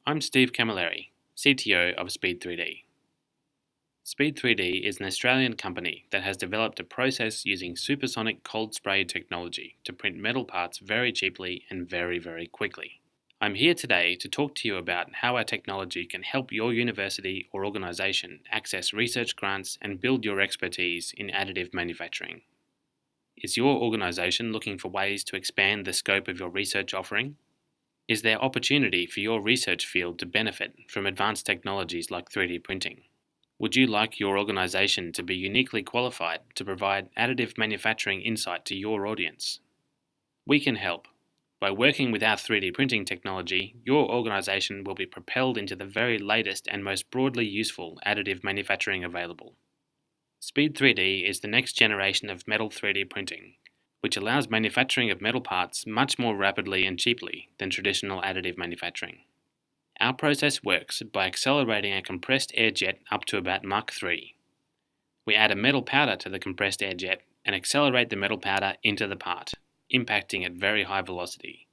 I'm Steve Camilleri, CTO of SPEE3D. SPEE3D is an Australian company that has developed a process using supersonic cold spray technology to print metal parts very cheaply and very quickly. I'm here today to talk to you about how our technology can help your university or organisation access research grants and build your expertise in additive manufacturing. Is your organisation looking for ways to expand the scope of your research offering? Is there opportunity for your research field to benefit from advanced technologies like 3D printing? Would you like your organisation to be uniquely qualified to provide additive manufacturing insight to your audience? We can help. By working with our 3D printing technology, your organisation will be propelled into the very latest and most broadly useful additive manufacturing available. SPEE3D is the next generation of metal 3D printing, which allows manufacturing of metal parts much more rapidly and cheaply than traditional additive manufacturing. Our process works by accelerating a compressed air jet up to about Mach 3. We add a metal powder to the compressed air jet and accelerate the metal powder into the part, impacting at very high velocity,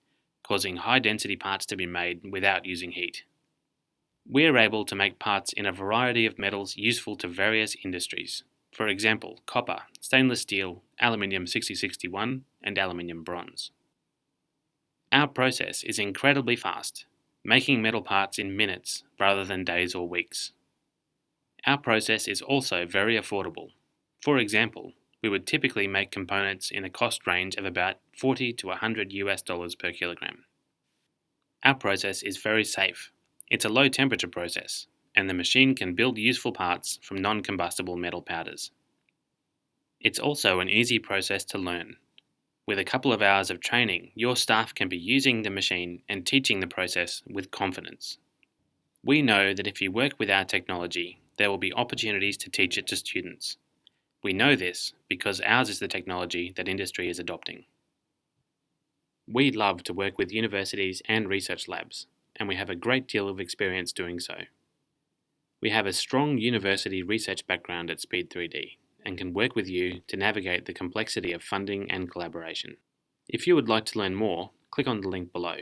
causing high density parts to be made without using heat. We are able to make parts in a variety of metals useful to various industries. For example, copper, stainless steel, aluminium 6061, and aluminium bronze. Our process is incredibly fast, making metal parts in minutes rather than days or weeks. Our process is also very affordable. For example, we would typically make components in a cost range of about $40 to $100 per kilogram. Our process is very safe. It's a low temperature process, and the machine can build useful parts from non-combustible metal powders. It's also an easy process to learn. With a couple of hours of training, your staff can be using the machine and teaching the process with confidence. We know that if you work with our technology, there will be opportunities to teach it to students. We know this because ours is the technology that industry is adopting. We love to work with universities and research labs, and we have a great deal of experience doing so. We have a strong university research background at SPEE3D and can work with you to navigate the complexity of funding and collaboration. If you would like to learn more, click on the link below.